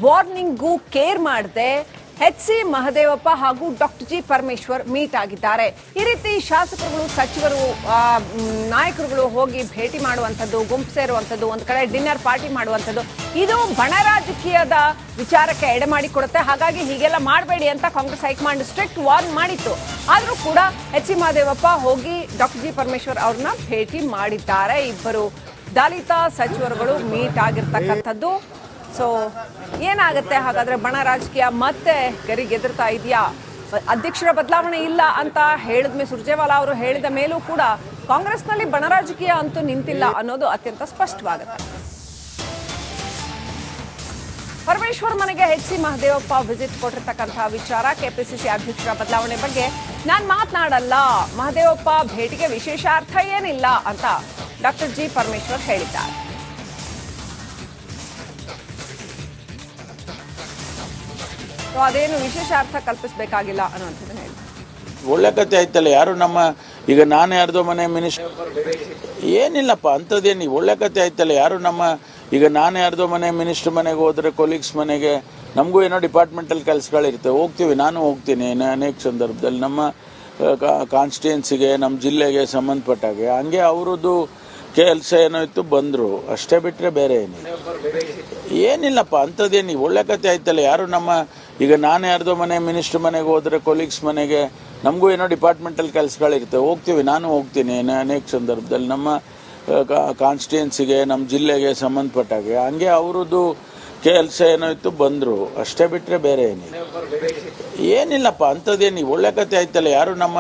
Warning care ಮಾಡದೆ ಎಚ್.ಸಿ. ಮಹದೇವಪ್ಪ ಹಾಗೂ doctor G Parameshwar meet ಆಗಿದ್ದಾರೆ. ಈ ರೀತಿ ಶಾಸಕರುಗಳು, ಸಚಿವರು, ನಾಯಕರುಗಳು ಹೋಗಿ ಭೇಟಿ ಮಾಡುವಂಥದ್ದು, ಗುಂಪು ಸೇರುವಂಥದ್ದು, ಒಂದು ಕಡೆ ಡಿನ್ನರ್ ಪಾರ್ಟಿ ಮಾಡುವಂಥದ್ದು, ಇದು ಬಣ ರಾಜಕೀಯದ ವಿಚಾರಕ್ಕೆ ಎಡೆ ಮಾಡಿಕೊಡುತ್ತೆ. ಹಾಗಾಗಿ ಹೀಗೆಲ್ಲ ಮಾಡಬೇಡಿ ಅಂತ ಕಾಂಗ್ರೆಸ್ ಹೈಕಮಾಂಡ್ ಸ್ಟ್ರಿಕ್ಟ್ ವಾರ್ನ್ ಮಾಡಿತ್ತು. ಆದರೂ ಕೂಡ ಎಚ್.ಸಿ. ಮಹದೇವಪ್ಪ ಹೋಗಿ ಡಾಕ್ಟರ್ ಜಿ ಪರಮೇಶ್ವರ್ ಅವ್ರನ್ನ ಭೇಟಿ ಮಾಡಿದ್ದಾರೆ. ಇಬ್ಬರು ದಲಿತ ಸಚಿವರುಗಳು ಮೀಟ್ ಆಗಿರ್ತಕ್ಕಂಥದ್ದು. ಸೊ ಏನಾಗುತ್ತೆ ಹಾಗಾದ್ರೆ? ಬಣ ರಾಜಕೀಯ ಮತ್ತೆ ಗರಿಗೆದರ್ತಾ ಇದೆಯಾ? ಅಧ್ಯಕ್ಷರ ಬದಲಾವಣೆ ಇಲ್ಲ ಅಂತ ಹೇಳಿದ್ಮೇಲೆ, ಸುರ್ಜೇವಾಲಾ ಅವರು ಹೇಳಿದ ಮೇಲೂ ಕೂಡ ಕಾಂಗ್ರೆಸ್ನಲ್ಲಿ ಬಣ ರಾಜಕೀಯ ಅಂತೂ ನಿಂತಿಲ್ಲ ಅನ್ನೋದು ಅತ್ಯಂತ ಸ್ಪಷ್ಟವಾಗುತ್ತೆ. ಪರಮೇಶ್ವರ್ ಮನೆಗೆ ಎಚ್.ಸಿ. ಮಹದೇವಪ್ಪ ವಿಸಿಟ್ ಕೊಟ್ಟಿರ್ತಕ್ಕಂತಹ ವಿಚಾರ, ಕೆಪಿಸಿಸಿ ಅಧ್ಯಕ್ಷರ ಬದಲಾವಣೆ ಬಗ್ಗೆ ನಾನು ಮಾತನಾಡಲ್ಲ, ಮಹದೇವಪ್ಪ ಭೇಟಿಗೆ ವಿಶೇಷ ಅರ್ಥ ಏನಿಲ್ಲ ಅಂತ ಡಾಕ್ಟರ್ ಜಿ ಪರಮೇಶ್ವರ್ ಹೇಳಿದ್ದಾರೆ. ಅದೇನು ವಿಶೇಷ ಅರ್ಥ ಕಲ್ಪಿಸಬೇಕಾಗಿಲ್ಲ ಅನ್ನುವಂಥದ್ದನ್ನ ಹೇಳಿ. ಒಳ್ಳೆ ಕತೆ ಆಯ್ತಲ್ಲ. ಯಾರು ನಮ್ಮ ಈಗ ನಾನು ಯಾರ್ದೋ ಮನೆ ಮಿನಿಸ್ಟರ್ ಏನಿಲ್ಲಪ್ಪ ಅಂಥದ್ದೇನು ಒಳ್ಳೆ ಕತೆ ಆಯ್ತಲ್ಲ. ಯಾರು ನಮ್ಮ ಈಗ ನಾನು ಯಾರ್ದೋ ಮನೆ ಮಿನಿಸ್ಟರ್ ಮನೆಗೆ ಹೋದ್ರೆ, ಕೊಲೀಗ್ಸ್ ಮನೆಗೆ, ನಮಗೂ ಏನೋ ಡಿಪಾರ್ಟ್ಮೆಂಟಲ್ ಕೆಲಸಗಳಿರ್ತವೆ, ಹೋಗ್ತೀವಿ. ನಾನು ಹೋಗ್ತೀನಿ ಅನೇಕ ಸಂದರ್ಭದಲ್ಲಿ ನಮ್ಮ ಕಾನ್ಸ್ಟಿಟ್ಯೂನ್ಸಿಗೆ, ನಮ್ಮ ಜಿಲ್ಲೆಗೆ ಸಂಬಂಧಪಟ್ಟಾಗೆ. ಹಂಗೆ ಅವ್ರದ್ದು ಕೆಲಸ ಏನೋ ಇತ್ತು, ಬಂದರು ಅಷ್ಟೇ, ಬಿಟ್ಟರೆ ಬೇರೆ ಏನಿಲ್ಲಪ್ಪ ಅಂಥದ್ದೇನು ಒಳ್ಳೆ ಕತೆ ಆಯ್ತಲ್ಲ. ಯಾರು ನಮ್ಮ ಈಗ ನಾನು ಯಾರ್ದೋ ಮನೆ ಮಿನಿಸ್ಟರ್ ಮನೆಗೆ ಹೋದ್ರೆ, ಕೊಲೀಗ್ಸ್ ಮನೆಗೆ, ನಮಗೂ ಏನೋ ಡಿಪಾರ್ಟ್ಮೆಂಟಲ್ ಕೆಲಸಗಳಿರ್ತವೆ, ಹೋಗ್ತೀವಿ. ನಾನು ಹೋಗ್ತೀನಿ ಅನೇಕ ಸಂದರ್ಭದಲ್ಲಿ ನಮ್ಮ ಕಾನ್ಸ್ಟಿಟ್ಯೂನ್ಸಿಗೆ, ನಮ್ಮ ಜಿಲ್ಲೆಗೆ ಸಂಬಂಧಪಟ್ಟಾಗೆ. ಹಂಗೆ ಅವ್ರದ್ದು ಕೆಲಸ ಏನೋ ಇತ್ತು, ಬಂದರು ಅಷ್ಟೇ, ಬಿಟ್ಟರೆ ಬೇರೆ ಏನಿಲ್ಲಪ್ಪ ಅಂಥದ್ದೇನು ಒಳ್ಳೆ ಕತೆ ಆಯ್ತಲ್ಲ. ಯಾರು ನಮ್ಮ